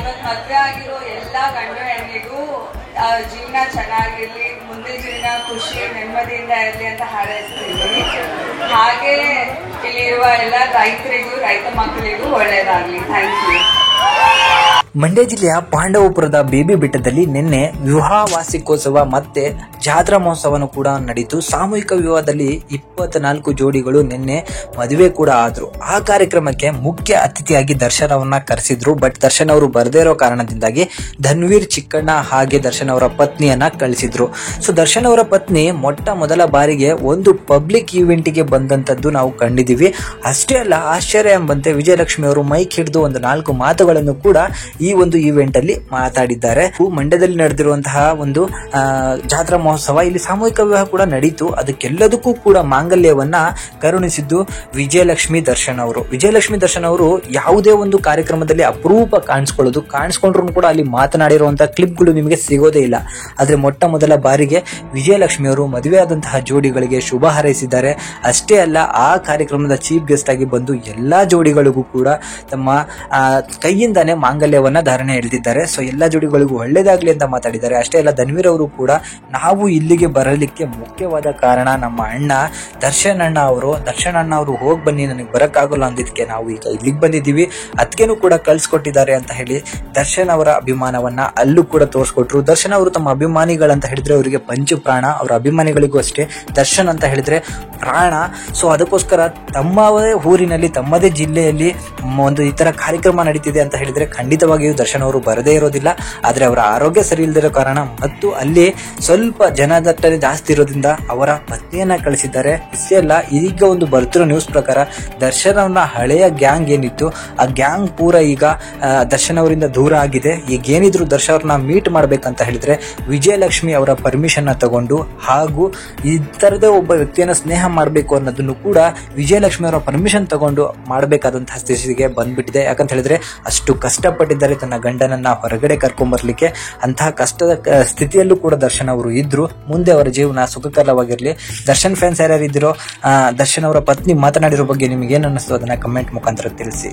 ಇವತ್ತು ಮದುವೆ ಆಗಿರೋ ಎಲ್ಲ ಗಂಡು ಹೆಣ್ಣಿಗೂ ಜೀವನ ಚೆನ್ನಾಗಿರ್ಲಿ, ಮುಂದಿನ ಜೀವನ ಖುಷಿ ನೆಮ್ಮದಿಯಿಂದ ಇರಲಿ ಅಂತ ಹಾರೈಸ್ತೀನಿ. ಹಾಗೆ ಇಲ್ಲಿರುವ ಎಲ್ಲ ರೈತರಿಗೂ ರೈತ ಮಕ್ಕಳಿಗೂ ಒಳ್ಳೇದಾಗ್ಲಿ. Thank you. ಮಂಡ್ಯ ಜಿಲ್ಲೆಯ ಪಾಂಡವಪುರದ ಬೇಬಿ ಬೆಟ್ಟದಲ್ಲಿ ನಿನ್ನೆ ವಿವಾಹ ವಾರ್ಷಿಕೋತ್ಸವ ಮತ್ತೆ ಜಾತ್ರಾ ಮಹೋತ್ಸವನು ಕೂಡ ನಡೀತು. ಸಾಮೂಹಿಕ ವಿವಾಹದಲ್ಲಿ 24 ಜೋಡಿಗಳು ನಿನ್ನೆ ಮದುವೆ ಕೂಡ ಆದ್ರು. ಆ ಕಾರ್ಯಕ್ರಮಕ್ಕೆ ಮುಖ್ಯ ಅತಿಥಿಯಾಗಿ ದರ್ಶನ್ ಅವರನ್ನ ಕರೆಸಿದ್ರು. ಬಟ್ ದರ್ಶನ್ ಅವರು ಬರದೇ ಇರೋ ಕಾರಣದಿಂದಾಗಿ ಧನ್ವೀರ್ ಚಿಕ್ಕಣ್ಣ ಹಾಗೆ ದರ್ಶನ್ ಅವರ ಪತ್ನಿಯನ್ನ ಕಳಿಸಿದ್ರು. ಸೊ ದರ್ಶನ್ ಅವರ ಪತ್ನಿ ಮೊದಲ ಬಾರಿಗೆ ಒಂದು ಪಬ್ಲಿಕ್ ಈವೆಂಟ್ಗೆ ಬಂದಂತದ್ದು ನಾವು ಕಂಡಿದ್ದೀವಿ. ಅಷ್ಟೇ ಅಲ್ಲ, ಆಶ್ಚರ್ಯ ಎಂಬಂತೆ ವಿಜಯಲಕ್ಷ್ಮಿ ಅವರು ಮೈಕ್ ಹಿಡಿದು ಒಂದು 4 ಮಾತುಗಳನ್ನು ಕೂಡ ಈ ಒಂದು ಈವೆಂಟ್ ಅಲ್ಲಿ ಮಾತಾಡಿದ್ದಾರೆ. ಮಂಡ್ಯದಲ್ಲಿ ನಡೆದಿರುವಂತಹ ಒಂದು ಜಾತ್ರಾ ಮಹೋತ್ಸವ, ಇಲ್ಲಿ ಸಾಮೂಹಿಕ ವಿವಾಹ ಕೂಡ ನಡೀತು. ಅದಕ್ಕೆಲ್ಲದಕ್ಕೂ ಕೂಡ ಮಾಂಗಲ್ಯವನ್ನ ಕರುಣಿಸಿದ್ದು ವಿಜಯಲಕ್ಷ್ಮಿ ದರ್ಶನ್ ಅವರು. ವಿಜಯಲಕ್ಷ್ಮಿ ದರ್ಶನ್ ಅವರು ಯಾವುದೇ ಒಂದು ಕಾರ್ಯಕ್ರಮದಲ್ಲಿ ಅಪರೂಪ ಕಾಣಿಸ್ಕೊಂಡ್ರು ಕೂಡ ಅಲ್ಲಿ ಮಾತನಾಡಿರುವಂತಹ ಕ್ಲಿಪ್ಗಳು ನಿಮಗೆ ಸಿಗೋದೇ ಇಲ್ಲ. ಆದ್ರೆ ಮೊದಲ ಬಾರಿಗೆ ವಿಜಯಲಕ್ಷ್ಮಿ ಅವರು ಮದುವೆ ಆದಂತಹ ಜೋಡಿಗಳಿಗೆ ಶುಭ ಹಾರೈಸಿದ್ದಾರೆ. ಅಷ್ಟೇ ಅಲ್ಲ, ಆ ಕಾರ್ಯಕ್ರಮದ ಚೀಫ್ ಗೆಸ್ಟ್ ಆಗಿ ಬಂದು ಎಲ್ಲಾ ಜೋಡಿಗಳಿಗೂ ಕೂಡ ತಮ್ಮ ಕೈಯಿಂದಾನೇ ಮಾಂಗಲ್ಯವನ್ನ ಧಾರಣೆ ಎಳೆದಿದ್ದಾರೆ. ಸೊ ಎಲ್ಲಾ ಜೋಡಿಗಳಿಗೂ ಒಳ್ಳೇದಾಗ್ಲಿ ಅಂತ ಮಾತಾಡಿದ್ದಾರೆ. ಅಷ್ಟೇ ಅಲ್ಲ, ಧನ್ವೀರ್ ಅವರು ಕೂಡ ನಾವು ಇಲ್ಲಿಗೆ ಬರಲಿಕ್ಕೆ ಮುಖ್ಯವಾದ ಕಾರಣ ನಮ್ಮ ಅಣ್ಣ ದರ್ಶನ್ ಅಣ್ಣ ಅವರು ಹೋಗಿ ಬನ್ನಿ, ನನಗೆ ಬರಕ್ಕಾಗಲ್ಲ ಅಂದಿದ್ದಕ್ಕೆ ನಾವು ಈಗ ಇಲ್ಲಿಗೆ ಬಂದಿದ್ದೀವಿ, ಅದಕ್ಕೇನು ಕೂಡ ಕಳ್ಸಿಕೊಟ್ಟಿದ್ದಾರೆ ಅಂತ ಹೇಳಿ ದರ್ಶನ್ ಅವರ ಅಭಿಮಾನವನ್ನ ಅಲ್ಲೂ ಕೂಡ ತೋರಿಸ್ಕೊಟ್ರು. ದರ್ಶನ್ ಅವರು ತಮ್ಮ ಅಭಿಮಾನಿಗಳಂತ ಹೇಳಿದ್ರೆ ಅವರಿಗೆ ಪಂಚ ಪ್ರಾಣ, ಅವರ ಅಭಿಮಾನಿಗಳಿಗೂ ಅಷ್ಟೇ ದರ್ಶನ್ ಅಂತ ಹೇಳಿದ್ರೆ ಪ್ರಾಣ. ಸೊ ಅದಕ್ಕೋಸ್ಕರ ತಮ್ಮದೇ ಊರಿನಲ್ಲಿ ತಮ್ಮದೇ ಜಿಲ್ಲೆಯಲ್ಲಿ ಒಂದು ಈ ತರ ಕಾರ್ಯಕ್ರಮ ನಡೀತಿದೆ ಅಂತ ಹೇಳಿದ್ರೆ ಖಂಡಿತವಾಗಿಯೂ ದರ್ಶನ್ ಅವರು ಬರದೇ ಇರೋದಿಲ್ಲ. ಆದ್ರೆ ಅವರ ಆರೋಗ್ಯ ಸರಿ ಇಲ್ಲದಿರೋ ಕಾರಣ ಮತ್ತು ಅಲ್ಲಿ ಸ್ವಲ್ಪ ಜನದಟ್ಟಣೆ ಜಾಸ್ತಿ ಇರೋದ್ರಿಂದ ಅವರ ಪತ್ನಿಯನ್ನ ಕಳಿಸಿದ್ದಾರೆ. ಇಷ್ಟೇ ಅಲ್ಲ, ಈಗ ಒಂದು ಬರ್ತಿರೋ ನ್ಯೂಸ್ ಪ್ರಕಾರ ದರ್ಶನ್ ಅವರ ಹಳೆಯ ಗ್ಯಾಂಗ್ ಏನಿತ್ತು ಆ ಗ್ಯಾಂಗ್ ಪೂರ ಈಗ ದರ್ಶನ್ ಅವರಿಂದ ದೂರ ಆಗಿದೆ. ಈಗ ಏನಿದ್ರು ದರ್ಶನ್ ಅವ್ರನ್ನ ಮೀಟ್ ಮಾಡ್ಬೇಕಂತ ಹೇಳಿದ್ರೆ ವಿಜಯಲಕ್ಷ್ಮಿ ಅವರ ಪರ್ಮಿಷನ್ ತಗೊಂಡು ಹಾಗೂ ಈ ತರದೇ ಒಬ್ಬ ವ್ಯಕ್ತಿಯನ್ನ ಸ್ನೇಹ ಮಾಡಬೇಕು ಅನ್ನೋದನ್ನು ಕೂಡ ವಿಜಯಲಕ್ಷ್ಮಿ ಅವರ ಪರ್ಮಿಷನ್ ತಗೊಂಡು ಮಾಡಬೇಕಾದಂತಹ ಸ್ಥಿತಿಗೆ ಬಂದ್ಬಿಟ್ಟಿದೆ. ಯಾಕಂತ ಹೇಳಿದ್ರೆ ಅಷ್ಟು ಕಷ್ಟಪಟ್ಟಿದ್ದಾರೆ ತನ್ನ ಗಂಡನನ್ನ ಹೊರಗಡೆ ಕರ್ಕೊಂಡ್ ಬರ್ಲಿಕ್ಕೆ. ಅಂತಹ ಕಷ್ಟದ ಸ್ಥಿತಿಯಲ್ಲೂ ಕೂಡ ದರ್ಶನ್ ಅವರು ಇದ್ರು. ಮುಂದೆ ಅವರ ಜೀವನ ಸುಖಕರವಾಗಿರ್ಲಿ. ದರ್ಶನ್ ಫ್ಯಾನ್ಸ್ ಯಾರ್ಯಾರು ಇದ್ದೀರೋ, ದರ್ಶನ್ ಅವರ ಪತ್ನಿ ಮಾತನಾಡಿರೋ ಬಗ್ಗೆ ನಿಮ್ಗೆ ಏನ್ ಅನ್ನಿಸ್ತು ಅದನ್ನ ಕಮೆಂಟ್ ಮುಖಾಂತರ ತಿಳಿಸಿ.